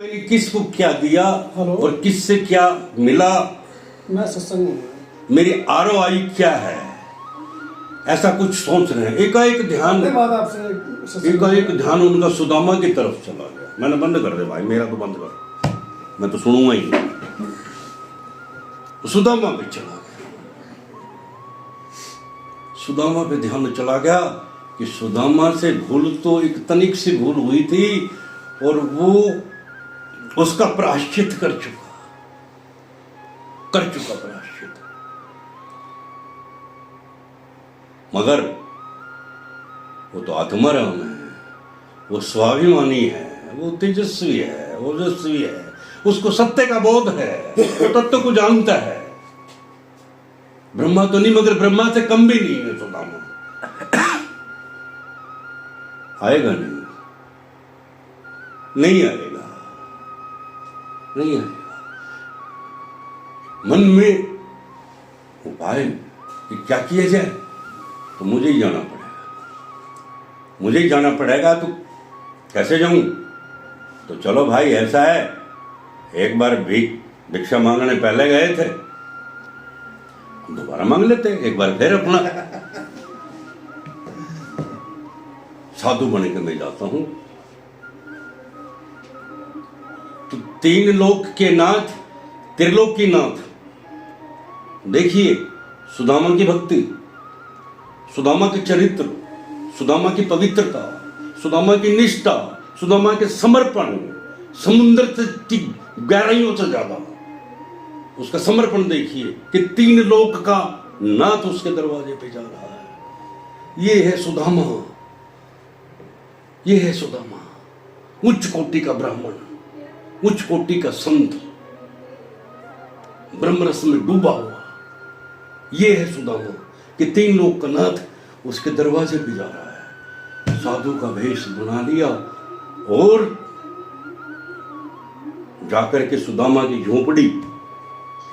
मैंने किसको क्या दिया हेलो। और किससे क्या मिला, मैं सत्संग हूँ। मेरी ROI क्या है, ऐसा कुछ सोच रहे हैं। एकाएक ध्यान उनका सुदामा की तरफ चला गया। मैंने बंद कर दे भाई, मेरा तो बंद कर, मैं तो सुनूंगा ही नहीं। सुदामा पे चला गया, सुदामा पे ध्यान चला गया कि सुदामा से भूल तो एक तनिक सी भूल हुई थी और वो उसका प्रायश्चित कर चुका प्रायश्चित। मगर वो तो आत्माराम है, वो स्वाभिमानी है, वो तेजस्वी है, ओजस्वी है, उसको सत्य का बोध है, वो तत्व को जानता है। ब्रह्मा तो नहीं मगर ब्रह्मा से कम भी नहीं है सुदामा। आएगा नहीं आएगा, नहीं आएगा। मन में उपाय कि क्या किया जाए, तो मुझे ही जाना पड़ेगा। तो कैसे जाऊं? तो चलो भाई, ऐसा है, एक बार भिक्षा मांगने पहले गए थे, दोबारा मांग लेते, एक बार फिर अपना साधु बन के मैं जाता हूं। तो 3 लोक के नाथ, त्रिलोकी नाथ, देखिए सुदामा की भक्ति, सुदामा के चरित्र, सुदामा की पवित्रता, सुदामा की निष्ठा, सुदामा के समर्पण, समुद्र की गहराइयों से ज्यादा उसका समर्पण देखिए कि 3 लोक का नाथ उसके दरवाजे पे जा रहा है। ये है सुदामा, ये है सुदामा, उच्च कोटि का ब्राह्मण, उच्च कोटि का संत, ब्रह्मरस में डूबा हुआ। ये है सुदामा कि 3 लोक का नाथ उसके दरवाजे पे जा रहा है। साधु का वेश बना लिया और जाकर के सुदामा की झोपड़ी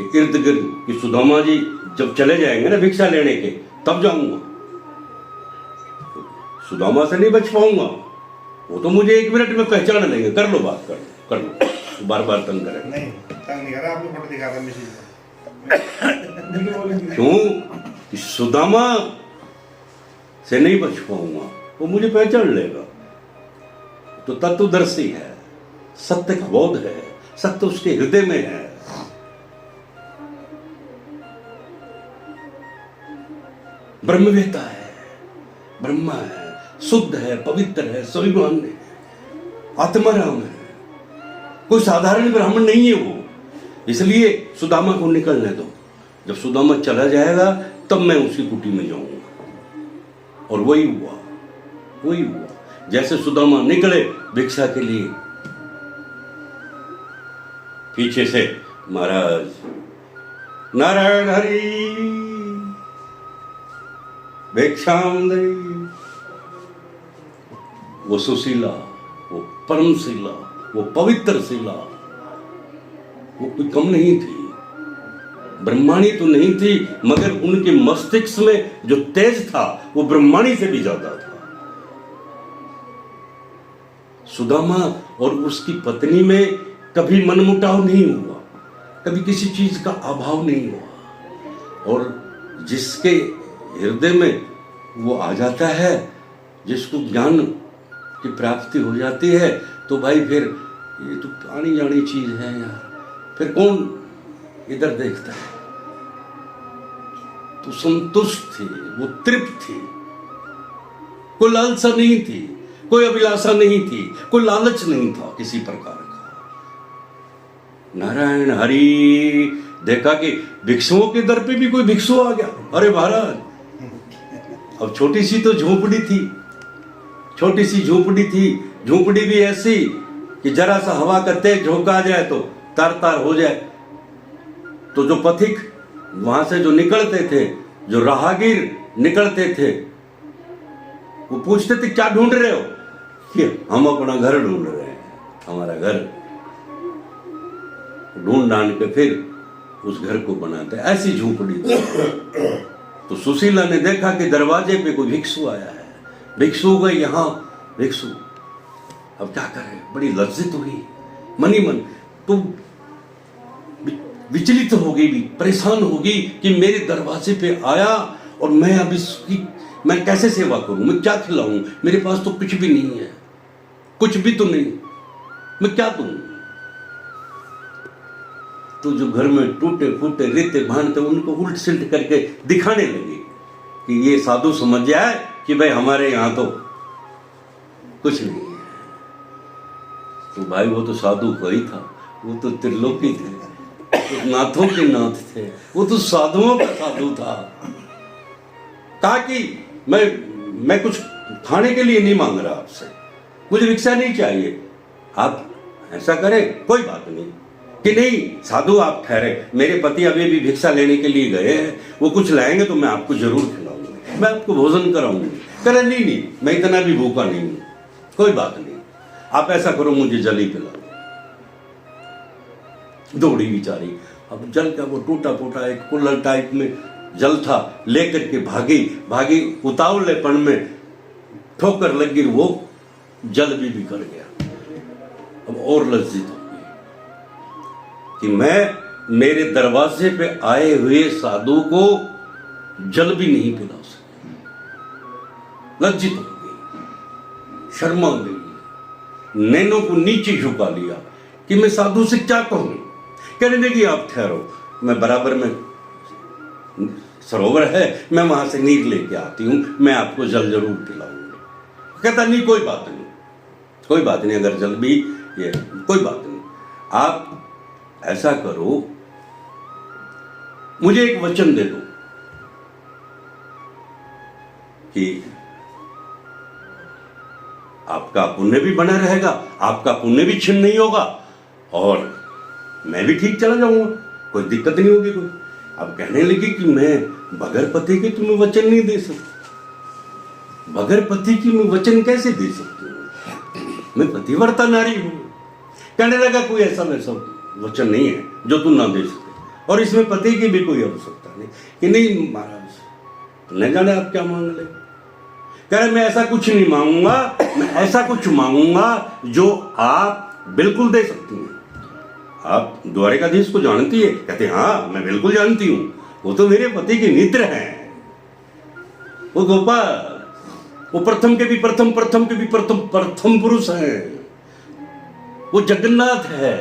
के इर्द गिर्द कि सुदामा जी जब चले जाएंगे ना भिक्षा लेने के, तब जाऊंगा, सुदामा से नहीं बच पाऊंगा। वो तो मुझे 1 मिनट में पहचान लेंगे। कर लो बात, कर लो, बार बार तंग करें। नहीं तंग नहीं कर रहा, आपको फोटो दिखा रहा मैसेज क्यों कि सुदामा से नहीं बच पाऊंगा, वो मुझे पहचान लेगा। तो तत्वदर्शी है, सत्य का बोध है, सत्य उसके हृदय में है। ब्रह्मवेता है, ब्रह्मा है, शुद्ध है, पवित्र है, स्वाभिमान है, आत्माराम है, कोई साधारण ब्राह्मण नहीं है वो। इसलिए सुदामा को निकलने दो, जब सुदामा चला जाएगा तब मैं उसी कुटी में जाऊंगा। और वही हुआ। जैसे सुदामा निकले भिक्षा के लिए, पीछे से महाराज नारायण हरि भिक्षाम दे। वो सुशीला, वो परमशीला, वो पवित्र शिला, वो कोई कम नहीं थी, ब्रह्माणी तो नहीं थी, मगर उनके मस्तिष्क में जो तेज था वो ब्रह्माणी से भी ज्यादा था। सुदामा और उसकी पत्नी में कभी मनमुटाव नहीं हुआ, कभी किसी चीज का अभाव नहीं हुआ। और जिसके हृदय में वो आ जाता है, जिसको ज्ञान की प्राप्ति हो जाती है, तो भाई फिर ये तो आनी जानी चीज है यार, फिर कौन इधर देखता है। तो संतुष्ट थी, वो तृप्त थी, कोई लालसा नहीं थी, कोई अभिलाषा नहीं थी, कोई लालच नहीं था किसी प्रकार का। नारायण हरि देखा कि भिक्षुओं के दर पे भी कोई भिक्षु आ गया। अरे महाराज, अब छोटी सी तो झोपड़ी थी, छोटी सी झोपड़ी थी, झोपड़ी भी ऐसी कि जरा सा हवा का तेज झोंका आ जाए तो तार तार हो जाए। तो जो पथिक वहां से जो निकलते थे, जो राहगीर निकलते थे, वो पूछते थे क्या ढूंढ रहे हो? कि हम अपना घर ढूंढ रहे हैं, हमारा घर ढूंढ ढांड के फिर उस घर को बनाते। ऐसी झोपड़ी थी। तो सुशीला ने देखा कि दरवाजे पे कोई भिक्षु आया है, भिक्षु गए यहाँ भिक्षु, अब क्या करें, बड़ी लज्जित हुई मन ही मन तो विचलित हो गई भी, परेशान हो गई कि मेरे दरवाजे पे आया और मैं अब इसकी मैं कैसे सेवा करूं, मैं क्या खिलाऊं, मेरे पास तो कुछ भी नहीं है, कुछ भी तो नहीं, मैं क्या दूं। तो जो घर में टूटे फूटे रेते भांडते उनको उल्ट सिल्ट करके दिखाने लगे कि ये साधु समझ जाए कि भाई हमारे यहां तो कुछ नहीं है। तो भाई वो तो साधु कोई था, वो तो त्रिलोकी थे, तो नाथों के नाथ थे, वो तो साधुओं का साधु था। कहा कि मैं कुछ खाने के लिए नहीं मांग रहा आपसे, मुझे भिक्षा नहीं चाहिए, आप ऐसा करें कोई बात नहीं कि नहीं साधु आप ठहरे, मेरे पति अभी भी भिक्षा लेने के लिए गए हैं, वो कुछ लाएंगे तो मैं आपको जरूर खिलाऊंगा, मैं आपको भोजन कराऊंगी। कह नहीं मैं इतना भी भूखा नहीं हूं, कोई बात नहीं, आप ऐसा करो मुझे जल ही पिलाओ। दौड़ी बेचारी, अब जल का वो टूटा फूटा एक कुल्हड़ टाइप में जल था, लेकर के भागी उतावलेपन में ठोकर लगी, वो जल भी बिखर गया। अब और लज्जित हो गई कि मैं मेरे दरवाजे पे आए हुए साधु को जल भी नहीं पिला सकी। लज्जित हो गई, शर्मा गई, नैनों को नीचे झुका लिया कि मैं साधु से क्या कहूं। कहने लगी आप ठहरो, मैं बराबर में सरोवर है, मैं वहां से नीर लेके आती हूं, मैं आपको जल जरूर पिलाऊंगी। कहता नहीं कोई बात नहीं, कोई बात नहीं, अगर जल भी ये कोई बात नहीं, आप ऐसा करो मुझे एक वचन दे दो कि आपका पुण्य भी बना रहेगा, आपका पुण्य भी छिन्न नहीं होगा और मैं भी ठीक चला जाऊंगा, कोई दिक्कत नहीं होगी कोई। अब कहने लगी कि मैं बगैर पति के तुम्हें वचन नहीं दे सकती, बगैर पति की मैं वचन कैसे दे सकती हूँ, मैं पतिव्रता नारी हूं। कहने लगा कोई ऐसा वैसा वचन नहीं है जो तुम ना दे सके, और इसमें पति की भी कोई आवश्यकता नहीं कि नहीं महाराज न जाने आप क्या मांग ले। कह रहे मैं ऐसा कुछ नहीं मांगूंगा, मैं ऐसा कुछ मांगूंगा जो आप बिल्कुल दे सकती हैं। आप द्वारिकाधीश को जानती है? कहते हाँ मैं बिल्कुल जानती हूं, वो तो मेरे पति के मित्र हैं, वो गोपाल, वो प्रथम के भी प्रथम प्रथम पुरुष हैं, वो जगन्नाथ है,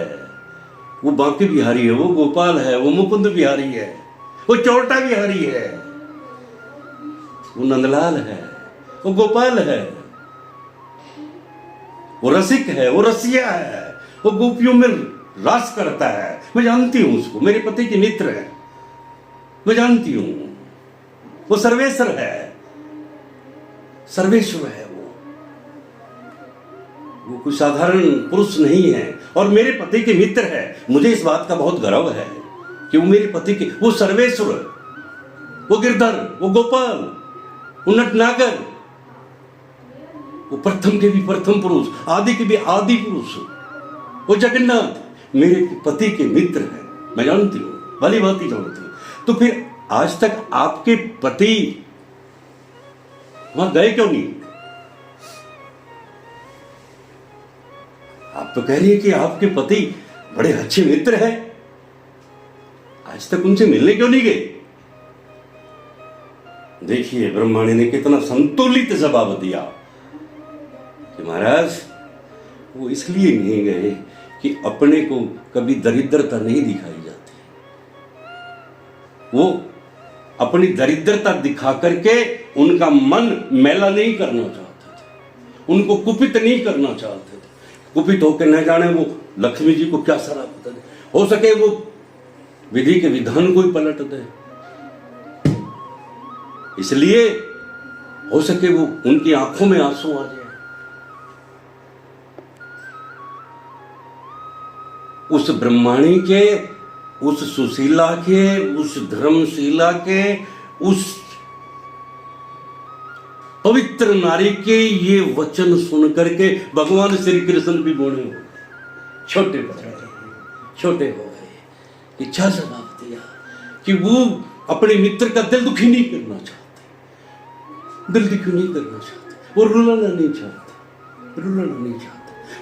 वो बांके बिहारी है, वो गोपाल है, वो मुकुंद बिहारी है, वो चौटा बिहारी है, वो नंदलाल है, वो गोपाल है, वो रसिक है, वो रसिया है, वो गोपियों में रास करता है। मैं जानती हूं उसको, मेरे पति के मित्र है, मैं जानती हूं, वो सर्वेश्वर है, सर्वेश्वर है, वो कोई साधारण पुरुष नहीं है और मेरे पति के मित्र है। मुझे इस बात का बहुत गर्व है कि वो मेरे पति के, वो सर्वेश्वर, वो गिरधर, वो गोपाल, वो नटनागर, वो प्रथम के भी प्रथम पुरुष, आदि के भी आदि पुरुष, वो जगन्नाथ मेरे पति के मित्र हैं। मैं जानती हूं, भली भांति जानती हूं। तो फिर आज तक आपके पति वहां गए क्यों नहीं? आप तो कह रही है कि आपके पति बड़े अच्छे मित्र हैं, आज तक उनसे मिलने क्यों नहीं गए? देखिए ब्रह्माणी ने कितना संतुलित जवाब दिया कि महाराज वो इसलिए नहीं गए कि अपने को कभी दरिद्रता नहीं दिखाई जाती, वो अपनी दरिद्रता दिखा करके उनका मन मैला नहीं करना चाहते थे, उनको कुपित नहीं करना चाहते थे। कुपित होकर न जाने वो लक्ष्मी जी को क्या सारा पता नहीं, हो सके वो विधि के विधान को ही पलट दे, इसलिए हो सके वो उनकी आंखों में आंसू आ जाए। उस ब्रह्माणी के, उस सुशीला के, उस धर्मशीला के, उस पवित्र नारी के ये वचन सुन करके भगवान श्री कृष्ण भी बोले हो, छोटे हो गए। इच्छा जवाब दिया कि वो अपने मित्र का दिल दुखी नहीं करना चाहते, दिल दुखी नहीं करना चाहते, वो रुलाना नहीं चाहते,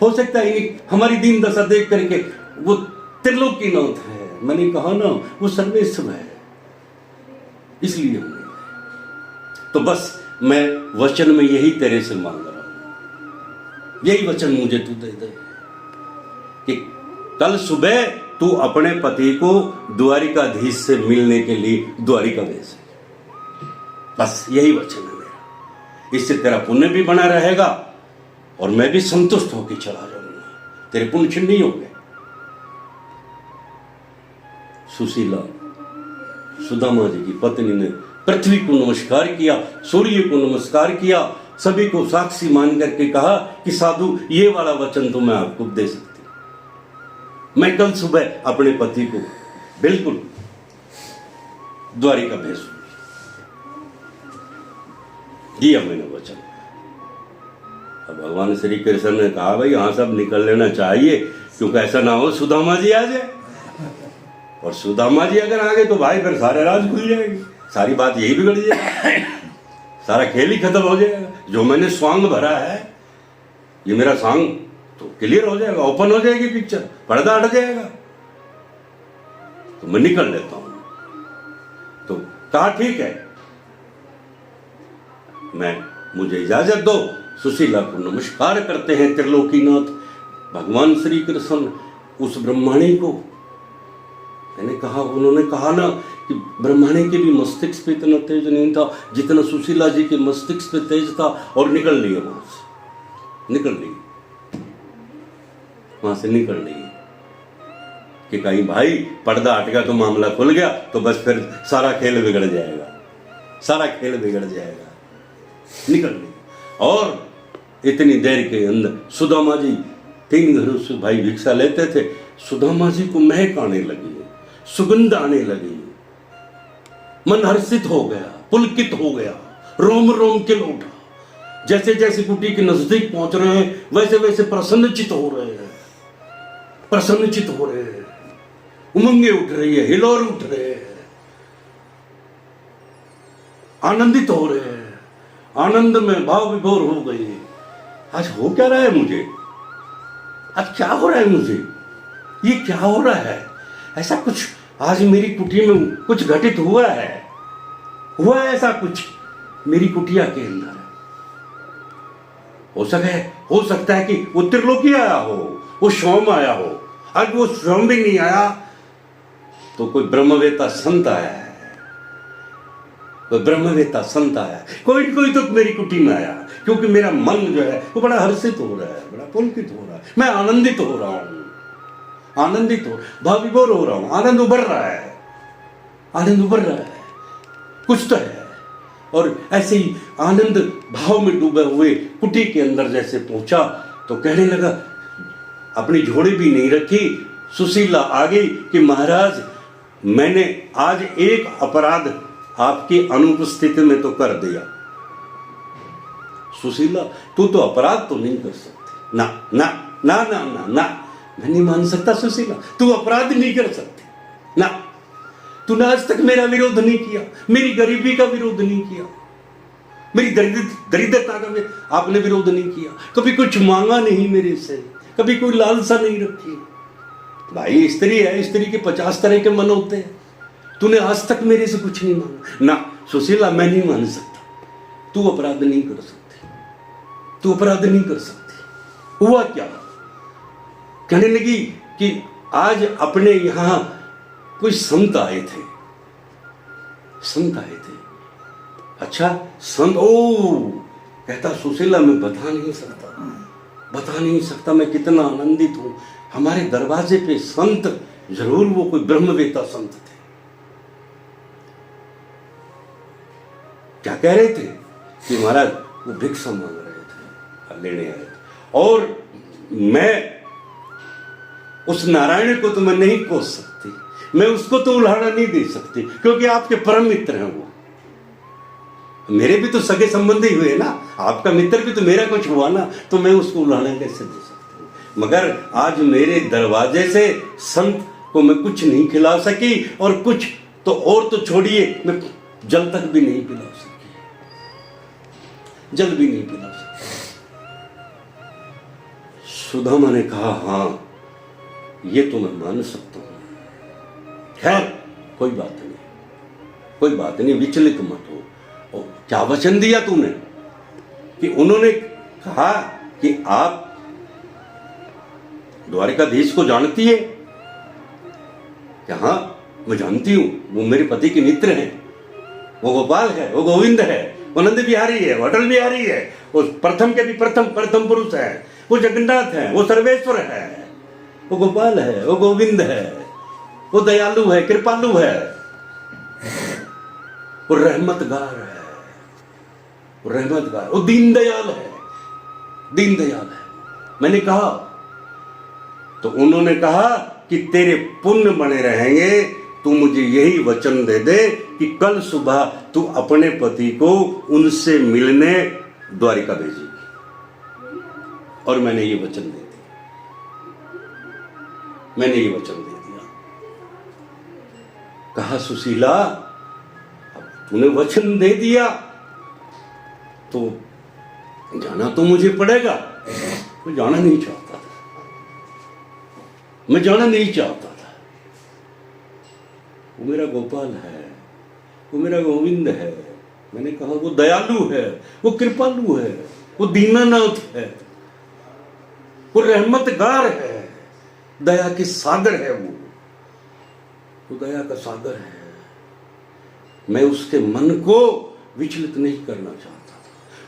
हो सकता है हमारी दीन दशा देख करके वो त्रिलोकीनाथ है, मैंने कहा ना वो सर्वेश्वर है, इसलिए हमने। तो बस मैं वचन में यही तेरे से मांग रहा हूं, यही वचन मुझे तू दे दे कि कल सुबह तू अपने पति को द्वारिकाधीश से मिलने के लिए द्वारिका भेज। बस यही वचन है मेरा। इससे तेरा पुण्य भी बना रहेगा और मैं भी संतुष्ट होकर चला जाऊंगा, तेरे पुण्य क्षीण नहीं होंगे। सुशीला सुदामा जी की पत्नी ने पृथ्वी को नमस्कार किया, सूर्य को नमस्कार किया, सभी को साक्षी मान करके कहा कि साधु ये वाला वचन तो मैं आपको दे सकती, मैं कल सुबह अपने पति को बिल्कुल द्वारिका भेजूंगी। दिया मैंने वचन। अब भगवान श्री कृष्ण ने कहा भाई यहां सब निकल लेना चाहिए, क्योंकि ऐसा ना हो सुदामा जी आ जाए, और सुदामा जी अगर आ गए तो भाई फिर सारे राज खुल जाएगी, सारी बात यही बिगड़ जाएगी, सारा खेल ही खत्म हो जाएगा। जो मैंने स्वांग भरा है, ये मेरा स्वांग तो क्लियर हो जाएगा, ओपन हो जाएगी पिक्चर, पर्दा हट जाएगा, तो मैं निकल लेता हूं। तो कहा ठीक है, मुझे इजाजत दो। सुशीला को नमस्कार करते हैं त्रिलोकीनाथ भगवान श्री कृष्ण उस ब्रह्मणी को। मैंने कहा, उन्होंने कहा ना कि ब्रह्मणी के भी मस्तिष्क पे इतना तेज नहीं था जितना सुशीला जी के मस्तिष्क पे तेज था, और निकल लिए वहां से, वहां से निकल लिए कि कहीं भाई पर्दा हट गया तो मामला खुल गया तो बस फिर सारा खेल बिगड़ जाएगा, सारा खेल बिगड़ जाएगा। निकल ली। और इतनी देर के अंदर सुदामा जी 3 घरों से भाई भिक्षा लेते थे, सुदामा जी को महक आने लगी, सुगंध आने लगी, मन हर्षित हो गया, पुलकित हो गया, रोम रोम खिल उठा। जैसे जैसे कुटी के नजदीक पहुंच रहे हैं वैसे वैसे प्रसन्नचित हो रहे हैं, प्रसन्नचित हो रहे हैं, उमंगे उठ रही है, हिलोर उठ रहे हैं, आनंदित हो रहे हैं, आनंद में भाव विभोर हो गई। आज हो क्या रहा है मुझे, आज क्या हो रहा है मुझे, ये क्या हो रहा है, ऐसा कुछ आज मेरी कुटी में कुछ घटित हुआ है ऐसा कुछ मेरी कुटिया के अंदर। हो सकता है कि वो त्रिलोकी आया हो, वो स्वयं आया हो। आज वो स्वयं भी नहीं आया तो कोई ब्रह्मवेता संत आया है, कोई ब्रह्मवेता संत आया, कोई तो मेरी कुटी में आया, क्योंकि मेरा मन जो है वो बड़ा हर्षित हो रहा है, बड़ा पुलकित हो रहा है, मैं आनंदित हो रहा हूं, आनंदित हो, भाविभोर हो रहा हूं, आनंद उभर रहा है, आनंद उभर रहा है, कुछ तो है। और ऐसे ही आनंद भाव में डूबे हुए कुटी के अंदर जैसे पहुंचा तो कहने लगा, अपनी झोड़ी भी नहीं रखी, सुशीला आ गई कि महाराज मैंने आज एक अपराध आपकी अनुपस्थिति में तो कर दिया। सुशीला तू तो अपराध तो नहीं कर सकती, ना ना ना ना ना ना, मैं नहीं मान सकता सुशीला, तू अपराध नहीं कर सकती ना, तूने आज तक मेरा विरोध नहीं किया, मेरी गरीबी का विरोध नहीं किया, मेरी दरिद्रता का आपने विरोध नहीं किया, कभी कुछ मांगा नहीं मेरे से, कभी कोई लालसा नहीं रखी। भाई स्त्री है, स्त्री के 50 तरह के मन होते हैं, तूने आज तक मेरे से कुछ नहीं मांगा ना। सुशीला मैं नहीं मान सकता, तू अपराध नहीं कर सकती, तू अपराध नहीं कर सकती। हुआ क्या, कहने लगी कि आज अपने यहां कोई संत आए थे, संत आए थे। अच्छा संत, ओ कहता सुशीला मैं बता नहीं सकता मैं कितना आनंदित हूं, हमारे दरवाजे पे संत, जरूर वो कोई ब्रह्मवेता संत थे। क्या कह रहे थे कि महाराज वो भिक्षा मांग रहे थे, लेने आए थे, और मैं उस नारायण को तो मैं नहीं कोस सकती, मैं उसको तो उल्हाड़ा नहीं दे सकती, क्योंकि आपके परम मित्र हैं, वो मेरे भी तो सगे संबंधी हुए ना, आपका मित्र भी तो मेरा कुछ हुआ ना, तो मैं उसको उल्हाड़ा कैसे दे सकती हूँ। मगर आज मेरे दरवाजे से संत को मैं कुछ नहीं खिला सकी, और कुछ तो और तो छोड़िए, मैं जल तक भी नहीं पिला सकी, जल भी नहीं पिला सकी। सुदामा ने कहा, हाँ ये तो मैं मान सकता हूं। खैर कोई बात नहीं, कोई बात नहीं, विचलित मत हो। और क्या वचन दिया तूने? कि उन्होंने कहा कि आप द्वारिकाधीश को जानती है? कि हाँ मैं जानती हूं, वो मेरे पति के मित्र हैं, वो गोपाल है, वो गोविंद है, वो नंद बिहारी है, वो अटल बिहारी है, वो प्रथम के भी प्रथम पुरुष है, वो जगन्नाथ है, वो सर्वेश्वर है, वो गोपाल है, वो गोविंद है, वो दयालु है, कृपालु है, वो रहमतगार है, वो रहमतगार, वो दीनदयाल है, दीनदयाल है। मैंने कहा तो उन्होंने कहा कि तेरे पुण्य बने रहेंगे, तू मुझे यही वचन दे दे कि कल सुबह तू अपने पति को उनसे मिलने द्वारिका भेजेगी। और मैंने ये वचन दे दिया, मैंने ये वचन दे दिया। कहा सुशीला, अब तूने वचन दे दिया तो जाना तो मुझे पड़ेगा। मैं जाना नहीं चाहता था, मैं जाना नहीं चाहता था। वो मेरा गोपाल है, वो मेरा गोविंद है। मैंने कहा वो दयालु है, वो कृपालु है, वो दीनानाथ है, वो रहमतगार है, दया के सागर है, वो दया का सागर है। मैं उसके मन को विचलित नहीं करना चाहता था,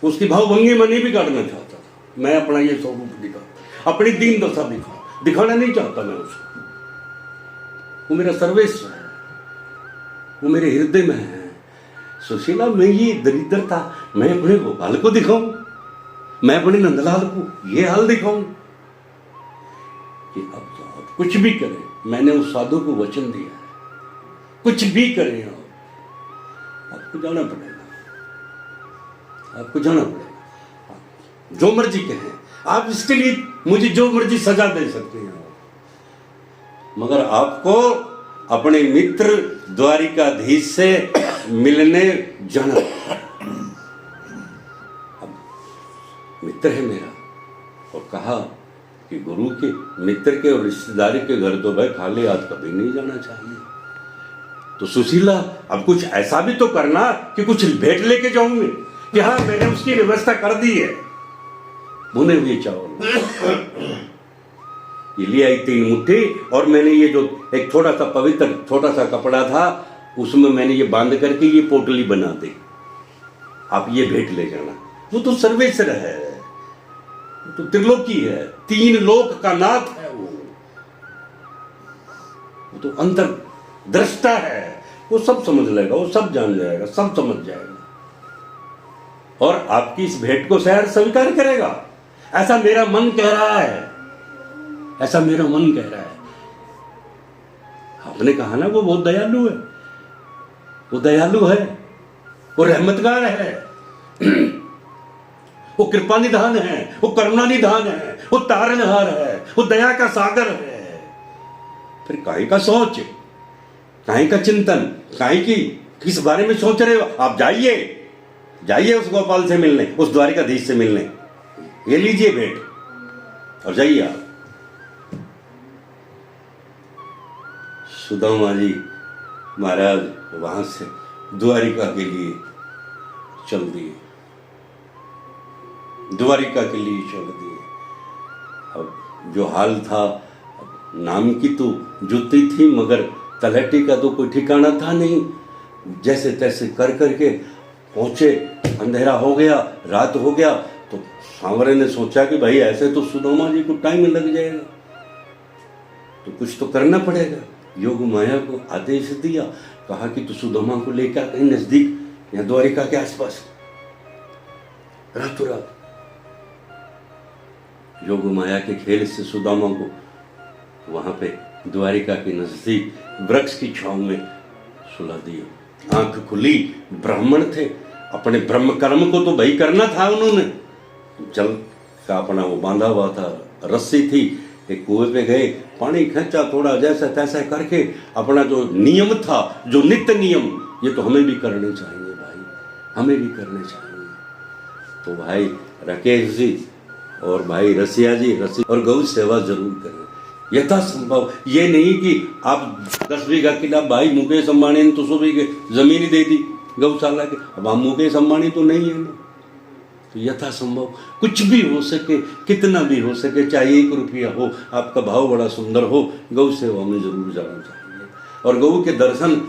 उसकी भावभंगी में नहीं बिगाड़ना चाहता था। मैं अपना ये स्वरूप दिखा, अपनी दीन दशा दिखाना नहीं चाहता मैं उसको। वो मेरा सर्वेश्वर है, वो मेरे हृदय में है। सुशीला, मैं ये दरिद्रता मैं अपने गोपाल को दिखाऊं, मैं अपने नंदलाल को ये हाल दिखाऊं कि अब तो आप कुछ भी करें, मैंने उस साधु को वचन दिया है, कुछ भी करें आपको जाना पड़ेगा, आपको जाना पड़ेगा। जो मर्जी कहें आप, इसके लिए मुझे जो मर्जी सजा दे सकते हैं, मगर आपको अपने मित्र द्वारिकाधीश से मिलने जाना। अब मित्र है मेरा, और कहा कि गुरु के मित्र के और रिश्तेदारी के घर तो भाई खाली हाथ कभी नहीं जाना चाहिए। तो सुशीला, अब कुछ ऐसा भी तो करना कि कुछ भेंट लेके जाऊंगे कि हाँ मैंने उसकी व्यवस्था कर दी है। भुने हुए चावल ये ले आई 3 मुट्ठी, और मैंने ये जो एक छोटा सा पवित्र छोटा सा कपड़ा था उसमें मैंने ये बांध करके ये पोटली बना दी, आप ये भेंट ले जाना। वो तो सर्वेश्वर है, वो तो त्रिलोकी है, 3 लोक का नाथ है, वो तो अंतर दृष्टा है, वो सब समझ लेगा, वो सब जान जाएगा, सब समझ जाएगा, और आपकी इस भेंट को शायद स्वीकार करेगा। ऐसा मेरा मन कह रहा है, ऐसा मेरा मन कह रहा है। आपने कहा ना वो बहुत दयालु है, वो दयालु है, वो रहमतगार है, वो कृपा निधान है, वो करुणा निधान है, वो तारनहार है, वो दया का सागर है। फिर काहे का सोच, काहे का चिंतन, काहे की किस बारे में सोच रहे हो? आप जाइए, जाइए उस गोपाल से मिलने, उस द्वारिकाधीश से मिलने, ये लीजिए भेंट और जाइए आप। सुदामा जी महाराज वहां से द्वारिका के लिए चल दिए, द्वारिका के लिए चल दिए। अब जो हाल था, नाम की तो जुती थी मगर तलहटी का तो कोई ठिकाना था नहीं। जैसे तैसे कर करके पहुंचे, अंधेरा हो गया, रात हो गया। तो सांवरे ने सोचा कि भाई ऐसे तो सुदामा जी को टाइम लग जाएगा, तो कुछ तो करना पड़ेगा। योग माया को आदेश दिया, कहा कि तू सुदामा को लेकर कहीं नजदीक या द्वारिका के आसपास रातों रात। योग माया के खेल से सुदामा को वहां पे द्वारिका के नजदीक वृक्ष की छांव में सुला दिया। आंख खुली, ब्राह्मण थे, अपने ब्रह्म कर्म को तो भाई करना था उन्होंने। जल का अपना वो बांधा हुआ था, रस्सी थी, एक कुएं पे गए, पानी खींचा थोड़ा, जैसा तैसा करके अपना जो नियम था, जो नित्य नियम, ये तो हमें भी करने चाहिए भाई, हमें भी करने चाहिए। तो भाई राकेश जी और भाई रसिया जी और गौ सेवा जरूर करें यथासंभव। ये नहीं कि आप 10 बीघा किला भाई मुकेश अंबानी ने तो 100 बीघे जमीन ही दे दी गौशाला के, अब हम मुकेश अंबानी तो नहीं है ना। तो यथासंभव कुछ भी हो सके, कितना भी हो सके, चाहे 1 रुपया हो, आपका भाव बड़ा सुंदर हो, गौ सेवा में जरूर जाना चाहिए। और गौ के दर्शन,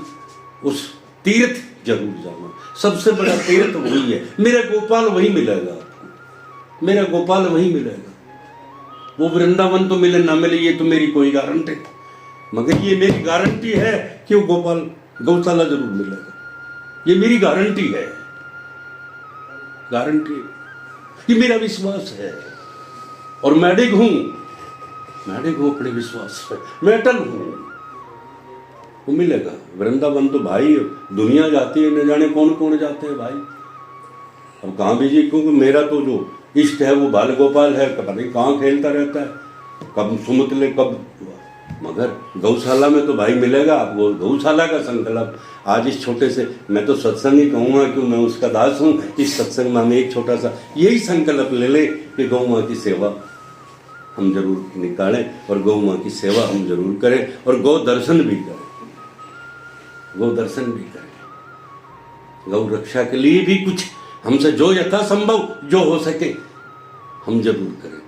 उस तीर्थ जरूर जाना। सबसे बड़ा तीर्थ वही है। मेरा गोपाल वही मिलेगा आपको, मेरा गोपाल वही मिलेगा। वो वृंदावन तो मिले ना मिले ये तो मेरी कोई गारंटी, मगर ये मेरी गारंटी है कि वो गोपाल गौशाला जरूर मिलेगा। ये मेरी गारंटी है, गारंटी, ये मेरा विश्वास है। और मैडिक हूं अपने विश्वास पे, मैं अटल हूं, वो मिलेगा। वृंदावन तो भाई दुनिया जाती है, न जाने कौन कौन जाते हैं भाई। अब कहाँ भी जी, क्योंकि मेरा तो जो इष्ट है वो बाल गोपाल है, पता नहीं कहाँ खेलता रहता है, कब सुमतले कब, मगर गौशाला में तो भाई मिलेगा आपको। गौशाला का संकल्प आज इस छोटे से, मैं तो सत्संग ही कहूँगा कि मैं उसका दास हूँ। इस सत्संग में हमें एक छोटा सा यही संकल्प ले ले कि गौ माँ की सेवा हम जरूर निकालें और गौ माँ की सेवा हम जरूर करें और गौ दर्शन भी करें, गौ दर्शन भी करें। गौ रक्षा के लिए भी कुछ हमसे जो यथासंभव जो हो सके हम जरूर करें।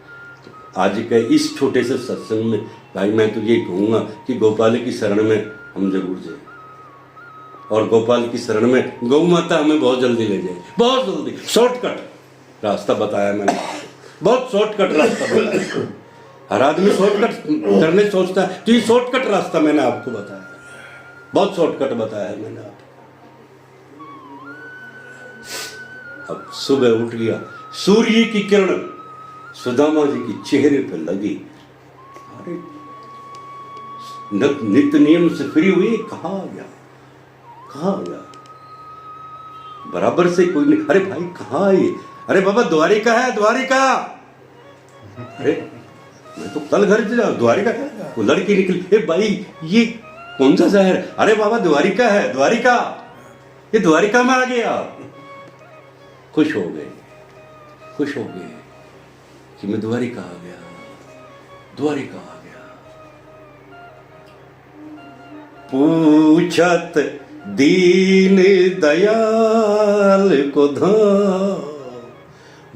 तो आज के इस छोटे से सत्संग में भाई मैं तो ये कहूँगा कि गोपाल की शरण में हम जरूर जाए और गोपाल की शरण में गौ माता हमें बहुत जल्दी ले जाए, बहुत जल्दी। शॉर्टकट रास्ता बताया मैंने, बहुत शॉर्टकट रास्ता बताया। हर आदमी शॉर्टकट करने सोचता है, तो ये शॉर्टकट रास्ता मैंने आपको बताया, बहुत शॉर्टकट बताया है मैंने आपको। अब सुबह उठ गया, सूर्य की किरण सुदामा जी की चेहरे पर लगी। अरे नित्य नियम से फ्री हुई, कहाँ गया, कहाँ गया, बराबर से कोई नहीं। अरे भाई कहाँ है ये? अरे बाबा द्वारिका है, द्वारिका। अरे मैं तो कल घर जा, द्वारिका। वो लड़की निकली, ए भाई ये कौन सा शहर? अरे बाबा द्वारिका है, द्वारिका, ये द्वारिका में आ गया। खुश हो गए, खुश हो गए कि मैं द्वारिका आ गया, द्वारिका आ गया। पूछत दीन दयाल को धाम,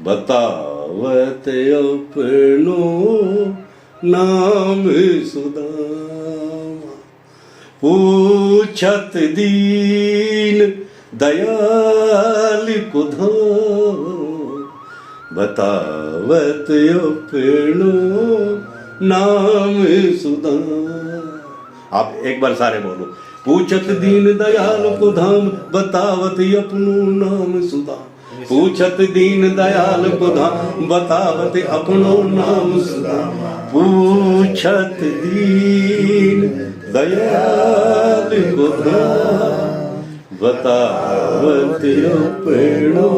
बतावत अपनो नाम सुदामा। पूछत दीन दयाल को धाम, बतावत अपनो नाम सुदामा। आप एक बार सारे बोलो, पूछत दीन दयाल को धाम, बतावत अपनो नाम सुदामा। पूछत दीन दयाल को धाम, बतावत अपनो नाम सुदामा। पूछत दीन दयाल को धाम, बतावत अपनो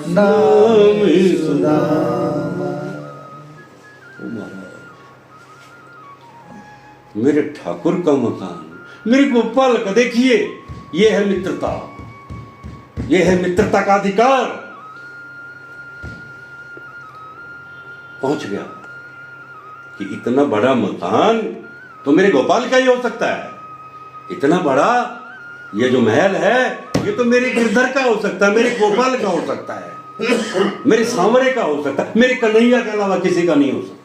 नाम सुदामा। मेरे ठाकुर का मकान, मेरे गोपाल का, देखिए ये है मित्रता, ये है मित्रता का अधिकार। पहुंच गया कि इतना बड़ा मकान तो मेरे गोपाल का ही हो सकता है। इतना बड़ा ये जो महल है ये तो मेरे गिरधर का हो सकता है, मेरे गोपाल का हो सकता है, मेरे सांवरे का हो सकता है, मेरे कन्हैया के अलावा किसी का नहीं हो सकता।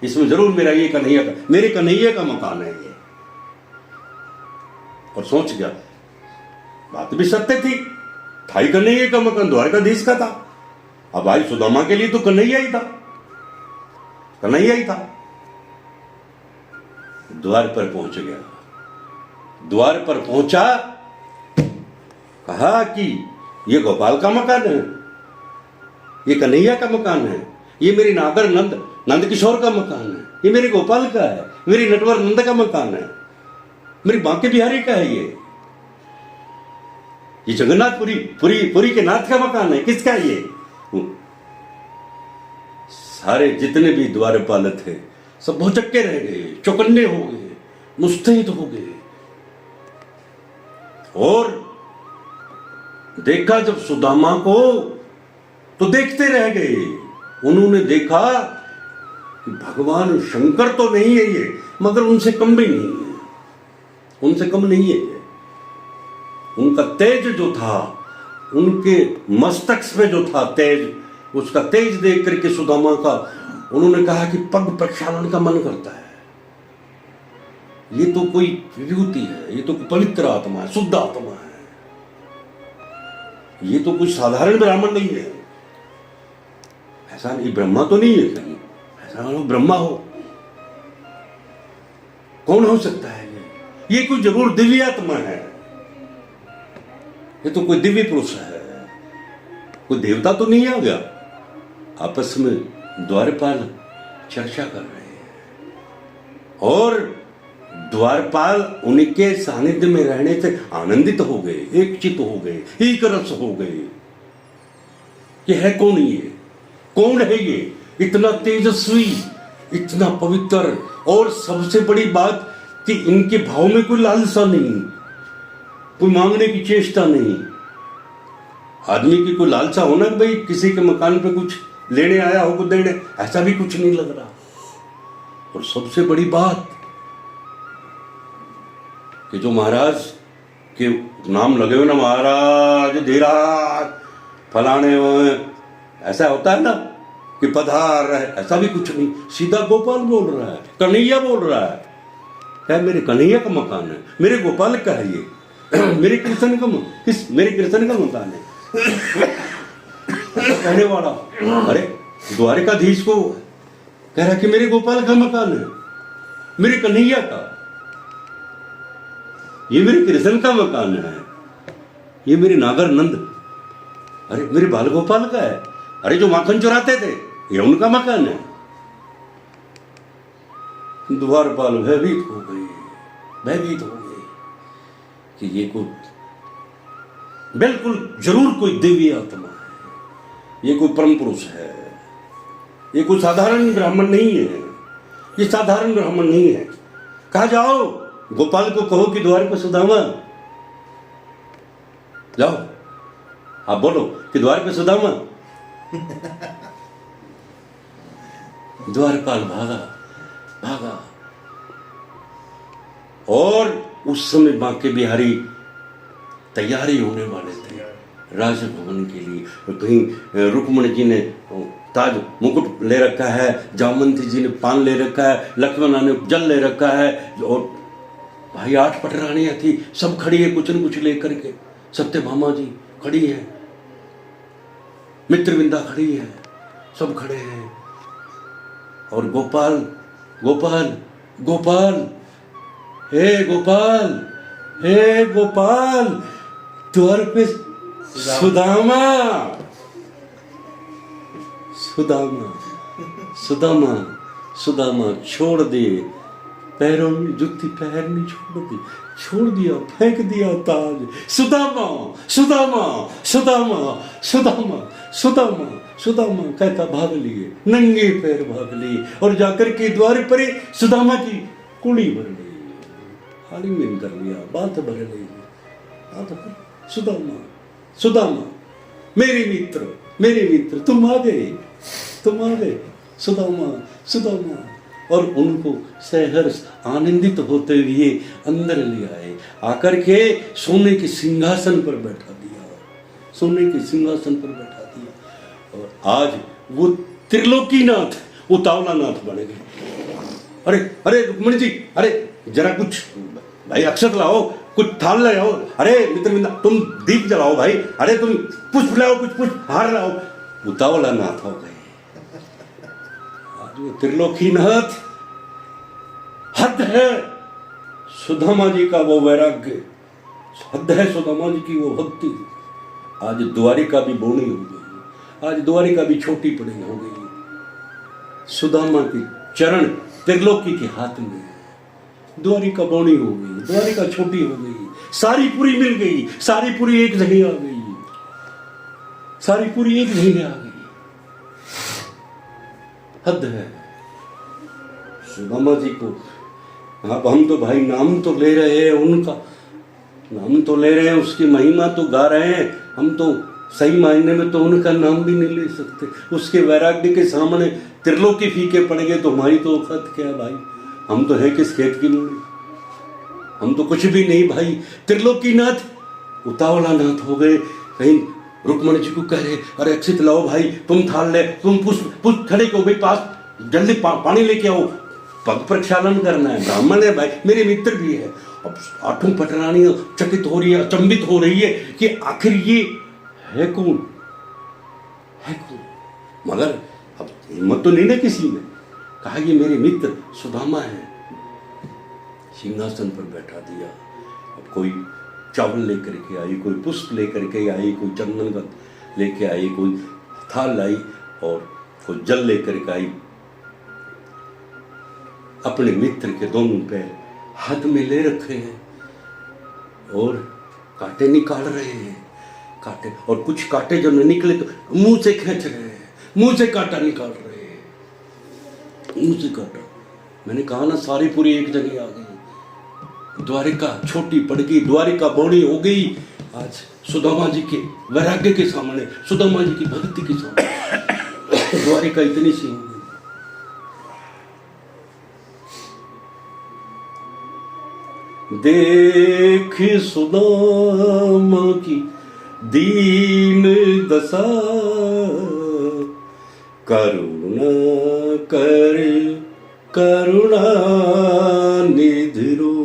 इसमें जरूर मेरा ये कन्हैया का, मेरे कन्हैया का मकान है ये। और सोच गया, बात भी सत्य थी, था ही कन्हैया का मकान, द्वारकाधीश का था। अब भाई सुदामा के लिए तो कन्हैया ही था, कन्हैया ही था। द्वार पर पहुंच गया, द्वार पर पहुंचा, कहा कि ये गोपाल का मकान है, ये कन्हैया का मकान है, ये मेरी नागर नंद किशोर का मकान है, ये मेरे गोपाल का है, मेरी नटवर नंद का मकान है, मेरी बांके बिहारी का है, ये जगन्नाथपुरी पुरी के नाथ का मकान है। किसका है ये? सारे जितने भी द्वारपाल थे सब भौचक्के रह गए, चौकन्ने हो गए, मुस्तैद हो गए। और देखा जब सुदामा को तो देखते रह गए, उन्होंने देखा कि भगवान शंकर तो नहीं है ये, मगर उनसे कम भी नहीं है, उनसे कम नहीं है ये। उनका तेज जो था, उनके मस्तक पे जो था तेज, उसका तेज देख करके सुदामा का उन्होंने कहा कि पग प्रक्षालन का मन करता है। ये तो कोई विभूति है, ये तो पवित्र आत्मा है, शुद्ध आत्मा है, ये तो कोई साधारण ब्राह्मण नहीं है। ऐसा नहीं, ब्रह्मा तो नहीं है कहीं, ऐसा मानो ब्रह्मा हो, कौन हो सकता है ये कोई जरूर दिव्य आत्मा है, ये तो कोई दिव्य पुरुष है, कोई देवता तो नहीं आ गया। आपस में द्वारपाल चर्चा कर रहे हैं और द्वारपाल उनके सानिध्य में रहने से आनंदित हो गए, एक चित हो गए, एक रस हो गए। ये है कौन, ये कौन है ये, इतना तेजस्वी, इतना पवित्र, और सबसे बड़ी बात कि इनके भाव में कोई लालसा नहीं, कोई मांगने की चेष्टा नहीं। आदमी की कोई लालसा होना भाई किसी के मकान पे कुछ लेने आया हो, कुछ देने, ऐसा भी कुछ नहीं लग रहा। और सबसे बड़ी बात कि जो महाराज के नाम लगे हुए ना, महाराज धीराज फलाने, ऐसा होता है ना कि पधार है, ऐसा भी कुछ नहीं। सीधा गोपाल बोल रहा है, कन्हैया बोल रहा है, क्या मेरे कन्हैया का मकान है, मेरे गोपाल का है ये, मेरे कृष्ण का मेरे कृष्ण का मकान है। कहने वाला अरे द्वारिकाधीश को कह रहा कि मेरे गोपाल का मकान है, मेरे कन्हैया का, ये मेरे कृष्ण का मकान है, ये मेरे नागर नंद, अरे मेरे बाल गोपाल का है, अरे जो माखन चुराते थे ये उनका मकान है। द्वारपाल भयभीत हो गए, भयभीत हो गए कि ये कोई बिल्कुल जरूर कोई दिव्य आत्मा है, ये कोई परम पुरुष है, ये कोई साधारण ब्राह्मण नहीं है, ये साधारण ब्राह्मण नहीं है। कहा जाओ गोपाल को कहो कि द्वार पर सुदामा, जाओ आप बोलो कि द्वार पे सुदामा। द्वारपाल भागा भागा, और उस समय बांके बिहारी तैयारी होने वाले थे राजभवन के लिए। कहीं रुक्मणी जी ने ताज मुकुट ले रखा है, जामवंती जी ने पान ले रखा है, लक्ष्मणा ने जल ले रखा है, और भाई 8 पटरानियां थी, सब खड़ी है कुछ न कुछ लेकर के। सत्यभामा जी खड़ी है, मित्रविंदा खड़ी है, सब खड़े हैं। और गोपाल गोपाल गोपाल, हे गोपाल, हे गोपाल, द्वार पे सुदामा सुदामा सुदामा सुदामा छोड़ दे, पैरों में जुत्ती पहननी छोड़ दिया, फेंक दिया ताज। सुदामा सुदामा सुदामा सुदामा सुदामा सुदामा कहता भाग लिए, नंगे पैर भाग लिए, और जाकर के द्वार पर सुदामा की कुड़ी भर गई, आलिंगन कर लिया, बात भर गई, बात भर। सुदामा सुदामा मेरे मित्र तुम आ गए, तुम आ गए, सुदामा सुदामा। और उनको सहर्ष आनंदित होते हुए अंदर ले आए, आकर के सोने के सिंहासन पर बैठा दिया, सोने के सिंहासन पर बैठा दिया। और आज वो त्रिलोकीनाथ, वो तावलानाथ बन गए। अरे अरे रुक्मणी जी, अरे जरा कुछ भाई अक्षत लाओ, कुछ थाल ले आओ, अरे मित्रविंदा तुम दीप जलाओ भाई, अरे तुम पुष्प लाओ, कुछ पुष्प हार लाओ। उतावलानाथ हो गए आज वो त्रिलोकीनाथ। हद है सुदामा जी का वो वैराग्य, हद है सुदामा जी की वो भक्ति। आज द्वारिका भी बोनी हो गई, आज द्वारिका भी छोटी पड़ी हो गई। सुदामा के चरण त्रिलोकी के हाथ में, द्वारिका बौनी हो गई, द्वारिका छोटी हो गई, सारी पूरी मिल गई, सारी पूरी एक जगह आ गई, सारी पूरी एक जगह आ गई। हद है सुदामा जी को। अब हम तो भाई नाम तो ले रहे हैं, उनका नाम तो ले रहे हैं, उसकी महिमा तो गा रहे हैं, हम तो सही मायने में तो उनका नाम भी नहीं ले सकते। उसके वैराग्य के सामने त्रिलोकी फीके पड़ गए तो हमारी तो औकात क्या भाई। हम तो है किस खेत की मूली, हम तो कुछ भी नहीं भाई। त्रिलोकी नाथ उतावला नाथ हो गए। कहीं रुक्मणी जी को कह रहे अरे अक्षित लाओ भाई, तुम थाल ले, तुम पुष्प खड़े को भाई पास जल्दी पानी लेके आओ, पग प्रक्षालन करना है। ब्राह्मण है भाई, मेरे मित्र भी है। अब आठों पटरानियां चकित हो रही है, अचंभित हो रही है कि आखिर ये है कौन, है कौन। मगर अब हिम्मत तो नहीं ना किसी में। कहा ये मेरे मित्र सुदामा है। सिंहासन पर बैठा दिया। अब कोई चावल लेकर के आई, कोई पुष्प लेकर के आई, कोई चंदन का लेके आई, कोई थाल लाई और कोई जल लेकर के आई। अपने मित्र के दोनों पैर हाथ में ले रखे हैं और कांटे निकाल रहे हैं। कांटे, और कुछ कांटे जो न निकले तो मुंह से खींच रहे हैं, मुंह से कांटा निकाल रहे हैं, मुंह से कांटा। मैंने कहा ना सारी पूरी एक जगह आ गई। द्वारिका छोटी पड़ गई, द्वारिका बड़ी हो गई। आज सुदामा जी के वैराग्य के सामने, सुदामा जी की भक्ति के सामने द्वारिका इतनी सी हो गई। देख सुदामा की दीन दशा, करुणा कर करुणा निधि रोए।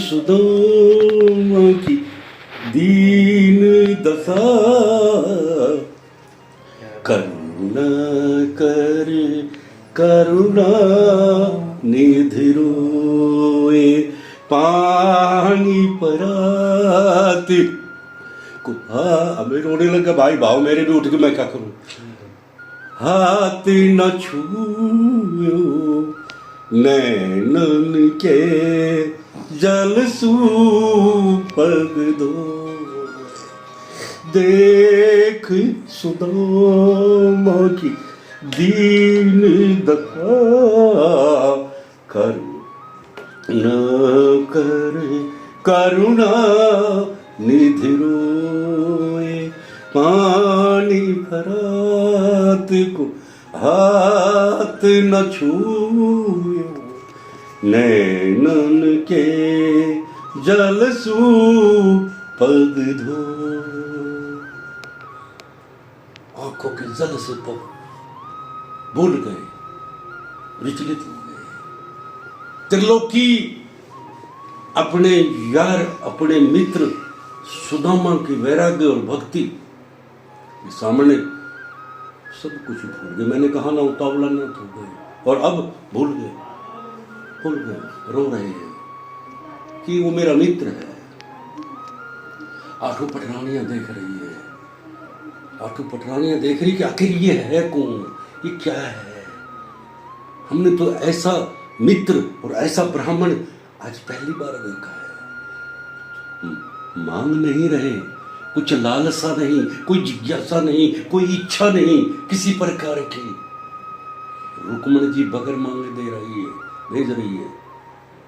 सुदामा की दीन दशा, करुणा कर करुणा निधि रोए। पानी परात को हमें रोने लगा भाई। भाव मेरे भी उठ के मैं क्या करूं। हाथ न छूयो नैनन के जल सूपग दो। देख सुदामा की दीन दशा, करुणा कर करुणा निधि रोए। पानी भरात को हाथ न छूयो, नैनन के जल सूपग धो। आंखों के जल से पग भूल गए, विचलित हो गए। त्रिलोकी अपने यार, अपने मित्र सुदामा की वैराग्य और भक्ति के सामने सब कुछ भूल गए। मैंने कहा ना उतावला न हो गए, और अब भूल गए, रो रहे हैं कि वो मेरा मित्र है। आठों पटरानियां देख रही है, आठों पटरानियां देख रही कि आखिर ये है कौन, ये क्या है। हमने तो ऐसा मित्र और ऐसा ब्राह्मण आज पहली बार देखा है। मांग नहीं रहे, कुछ लालसा नहीं, कोई जिज्ञासा नहीं, कोई इच्छा नहीं किसी प्रकार की। रुक्मणी जी बगैर मांगे दे रही है, भेज रही है,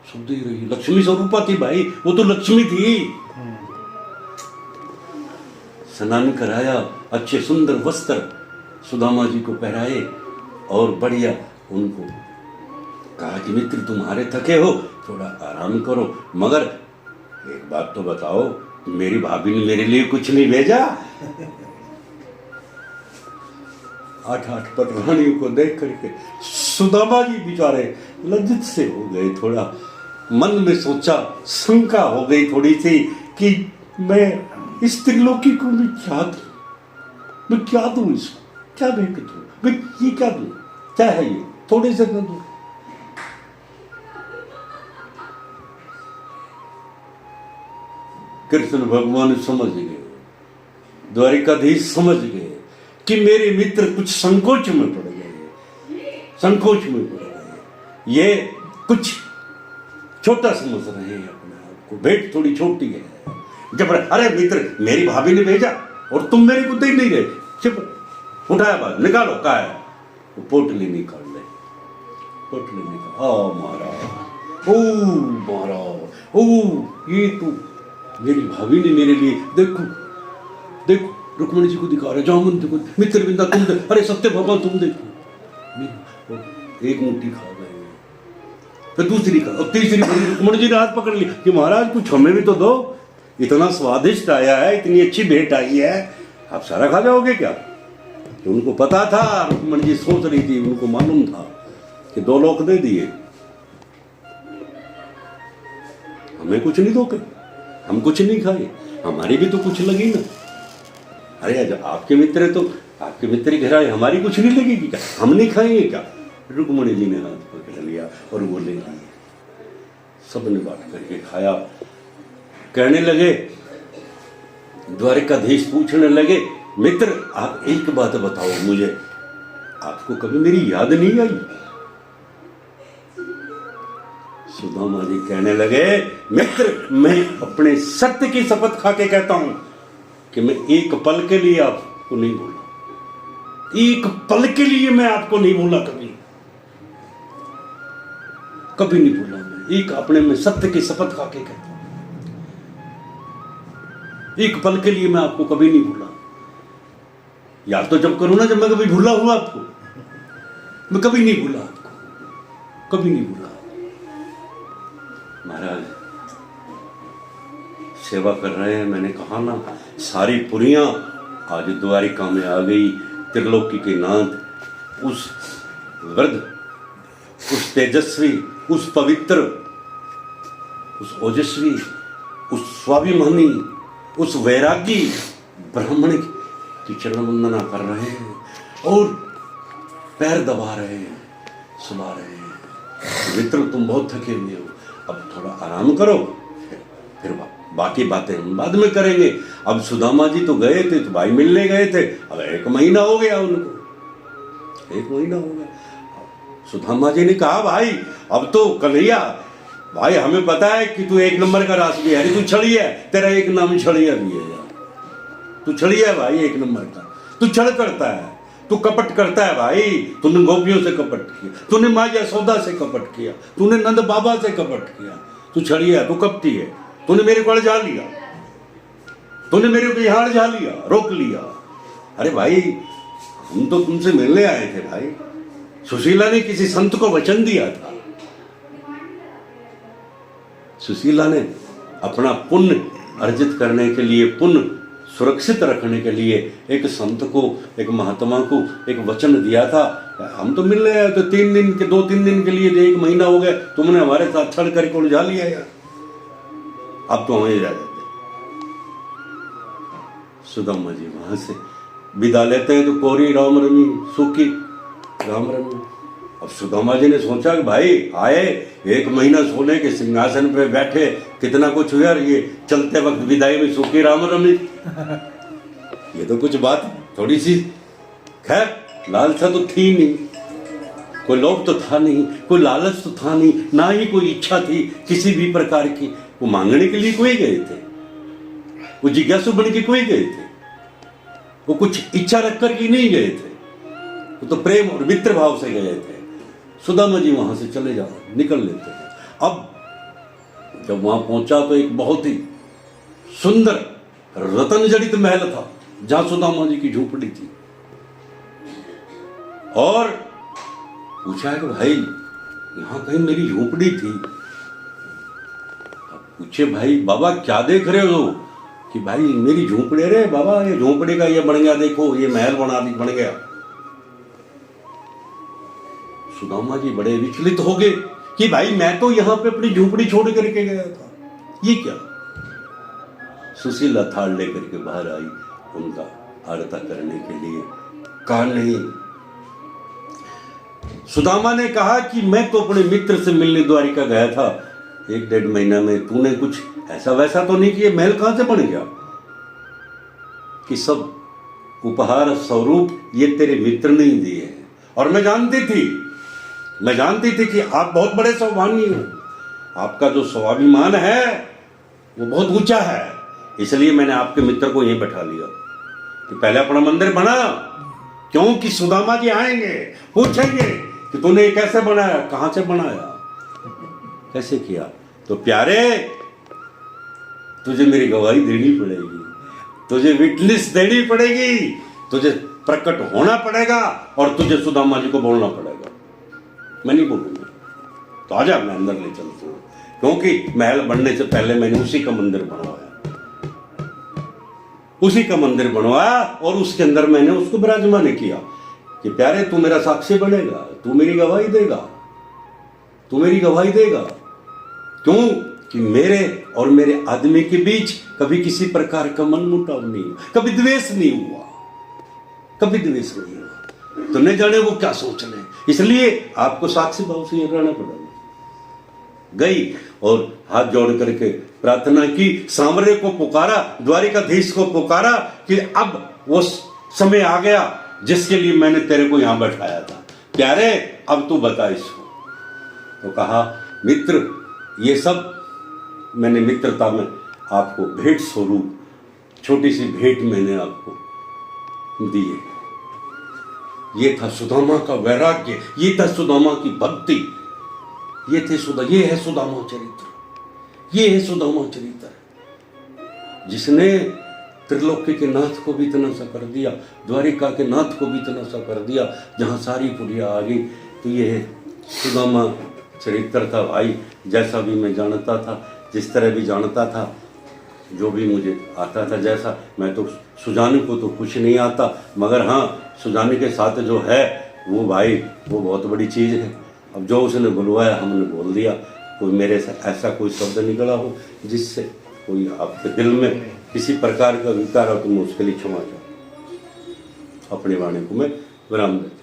सब दे रही है। लक्ष्मी स्वरूपा थी भाई, वो तो लक्ष्मी थी। स्नान कराया, अच्छे सुंदर वस्त्र सुदामा जी को पहनाए और बढ़िया उनको कहा कि मित्र तुम्हारे थके हो, थोड़ा आराम करो, मगर एक बात तो बताओ, मेरी भाभी ने मेरे लिए कुछ नहीं भेजा। 8 पटरानियों को देख करके सुदामा जी बेचारे लज्जित से हो गए। थोड़ा मन में सोचा, शंका हो गई थोड़ी सी कि मैं इस त्रिलोकी को मैं क्या दूं, मैं क्या दूं इसको, क्या भेंट दूं, मैं ये क्या दूं, क्या है ये, थोड़े से न दूं। कृष्ण भगवान समझ गए, द्वारिकाधीश समझ गए कि मेरे मित्र कुछ संकोच में पड़ गए, संकोच में पड़ गए। ये कुछ छोटा समझ रहे हैं अपने आप को, भेंट थोड़ी छोटी है। जब अरे मित्र मेरी भाभी ने भेजा और तुम मेरी को दे नहीं रहे, चुप उठाया बात निकालो का है, वो पोटली निकाल ले, पोटली निकाल, महाराज ओ महाराज ओ ये तो मेरी भाभी ने मेरे लिए, देखो देखो रुक्मणी जी को दिखा रहे, जामुन देखो, मित्र बिंदा तुम दे, अरे सत्य भगवान तुम देखो, एक मुट्ठी खा गए, फिर दूसरी खा, अब तीसरी बड़ी, रुक्मणी जी ने हाथ पकड़ लिया कि महाराज कुछ हमें भी तो दो, इतना स्वादिष्ट आया है, इतनी अच्छी भेंट आई है, आप सारा खा जाओगे क्या? तो उनको पता था, रुक्मणी जी सोच रही थी, उनको मालूम था कि 2 लोग दे दिए, हमें कुछ नहीं दोगे, हम कुछ नहीं खाए, हमारी भी तो कुछ लगी ना। अरे जब आपके मित्र है तो आपके मित्र की घर आए, हमारी कुछ नहीं लगेगी क्या, हम नहीं खाएंगे क्या? रुक्मणी जी ने हाथ पकड़ लिया और वो ले लिए, सबने बात करके खाया। कहने लगे, द्वारिकाधीश पूछने लगे, मित्र आप एक बात बताओ मुझे, आपको कभी मेरी याद नहीं आई? सुदामा जी कहने लगे, मित्र मैं अपने सत्य की शपथ खा के कहता हूं कि मैं एक पल के लिए आपको नहीं भूला, एक पल के लिए मैं आपको नहीं भूला, कभी कभी नहीं भूला मैं, एक अपने में सत्य की शपथ खा के कहता हूं, एक पल के लिए मैं आपको कभी नहीं भूला। याद तो जब करूं ना जब मैं कभी भूला हूं आपको, मैं कभी नहीं भूला आपको, कभी नहीं भूला। महाराज सेवा कर रहे हैं, मैंने कहा ना सारी पुरियां आज द्वारिका में आ गई, त्रिलोकी के नाथ, उस वृद्ध, उस तेजस्वी, उस पवित्र, उस ओजस्वी, उस स्वाभिमानी, उस वैरागी ब्राह्मण की चरण वंदना कर रहे हैं और पैर दबा रहे हैं, सुला रहे हैं। मित्र तुम बहुत थके हुए हो, अब थोड़ा आराम करो, फिर बाकी बातें हम बाद में करेंगे। अब सुदामा जी तो गए थे, तो भाई मिलने गए थे, अब 1 महीना हो गया उनको, 1 महीना हो गया। सुदामा जी ने कहा, भाई अब तो कन्हैया भाई हमें पता है कि तू 1 नंबर का रास भी है, तू छड़िया, तेरा एक नाम छड़िया भी है यार, तू छड़िया भाई 1 नंबर का, तू छड़ करता है, तू कपट करता है भाई, तूने गोपियों से कपट किया, तूने माँ यशोदा से कपट किया, तूने नंद बाबा से कपट किया, तू छड़िया, तू कपटी है, तूने मेरे को जा लिया, तूने मेरे को यहाँ जा लिया, रोक लिया। अरे भाई हम तो तुमसे मिलने आए थे भाई, सुशीला ने किसी संत को वचन दिया था, सुशीला ने अपना पुण्य अर्जित करने के लिए, पुण्य सुरक्षित रखने के लिए एक संत को, एक महात्मा को एक वचन दिया था। हम तो मिलने आए तो 3 दिन के 2-3 दिन के लिए, 1 महीना हो गया, तुमने हमारे साथ छड़ करके उलझा लिया यार, अब तो हमें जा जाते। सुदामा जी वहां से विदा लेते हैं तो कोरी राम रमी, सूखी राम रमी। अब सुदामा जी ने सोचा कि भाई आए, 1 महीना सोने के सिंहासन पे बैठे, कितना कुछ हुआ, ये चलते वक्त विदाई में सूखी राम रमी, ये तो कुछ बात थोड़ी सी, खैर लालसा तो थी नहीं, कोई लोभ तो था नहीं, कोई लालच तो था नहीं, ना ही कोई इच्छा थी किसी भी प्रकार की। वो मांगने के लिए कोई गए थे, वो जिज्ञासु बन के कोई गए थे, वो कुछ इच्छा रख कर के नहीं गए थे, वो तो प्रेम और मित्र भाव से गए थे। सुदामा जी वहां से चले जाओ, निकल लेते हैं। अब जब वहां पहुंचा तो एक बहुत ही सुंदर रतन जड़ित महल था, जहां सुदामा जी की झोपड़ी थी, और पूछा कि भाई यहां कहीं मेरी झोपड़ी थी। पूछे भाई बाबा क्या देख रहे हो, कि भाई मेरी झोपड़ी, रे बाबा ये झोपड़ी का ये बन गया, देखो ये महल बन गया। सुदामा जी बड़े विचलित हो गए कि भाई मैं तो यहां पे अपनी झोपड़ी छोड़ करके गया था, ये क्या। सुशीला थाल लेकर के बाहर आई उनका आरता करने के लिए। कहा नहीं, सुदामा ने कहा कि मैं तो अपने मित्र से मिलने द्वारिका गया था, 1-1.5 महीना में तूने कुछ ऐसा वैसा तो नहीं किया, महल कहां से बन गया, कि सब उपहार स्वरूप ये तेरे मित्र ने ही दिए हैं। और मैं जानती थी कि आप बहुत बड़े सौभाग्य हो, आपका जो स्वाभिमान है वो बहुत ऊंचा है, इसलिए मैंने आपके मित्र को यहीं बैठा लिया कि पहले अपना मंदिर बना, क्योंकि सुदामा जी आएंगे, पूछेंगे कि तूने ये कैसे बनाया, कहां से बनाया, कैसे किया। तो प्यारे, तुझे मेरी गवाही देनी पड़ेगी, तुझे विटनेस देनी पड़ेगी, तुझे प्रकट होना पड़ेगा और तुझे सुदामा जी को बोलना पड़ेगा। मैं नहीं बोलूंगा, तो आजा मैं अंदर ले चलता हूं, क्योंकि महल बनने से पहले मैंने उसी का मंदिर बनवाया, उसी का मंदिर बनवाया और उसके अंदर मैंने उसको विराजमान किया कि प्यारे तू मेरा साक्षी बनेगा, तू मेरी गवाही देगा, तू मेरी गवाही देगा। क्यों कि मेरे और मेरे आदमी के बीच कभी किसी प्रकार का मनमुटाव नहीं हुआ, कभी द्वेष नहीं हुआ, कभी द्वेष नहीं हुआ। तो न जाने वो क्या सोच रहे, इसलिए आपको साक्षी भाव से रहना पड़ेगा। गई और हाथ जोड़ करके प्रार्थना की, सांवरे को पुकारा, द्वारिकाधीश को पुकारा कि अब वो समय आ गया जिसके लिए मैंने तेरे को यहां बैठाया था, प्यारे अब तू बता इसको। तो कहा मित्र, ये सब मैंने मित्रता में आपको भेंट स्वरूप, छोटी सी भेंट मैंने आपको दी है। ये था सुदामा का वैराग्य, ये था सुदामा की भक्ति, ये है सुदामा चरित्र, ये है सुदामा चरित्र, जिसने त्रिलोकी के नाथ को भी इतना सा कर दिया, द्वारिका के नाथ को भी इतना सा कर दिया, जहां सारी पुरिया आ गई। तो ये है सुदामा चरित्र था भाई। जैसा भी मैं जानता था, जिस तरह भी जानता था, जो भी मुझे आता था, जैसा मैं तो सुजाने को तो कुछ नहीं आता, मगर हाँ सुजाने के साथ जो है वो भाई वो बहुत बड़ी चीज़ है। अब जो उसने बुलवाया हमने बोल दिया, कोई मेरे से ऐसा कोई शब्द निकला हो जिससे कोई आपके दिल में किसी प्रकार का विकार हो तो मैं उसके लिए क्षमा चाहूँ। अपनी वाणी को मैं विराम देता हूं।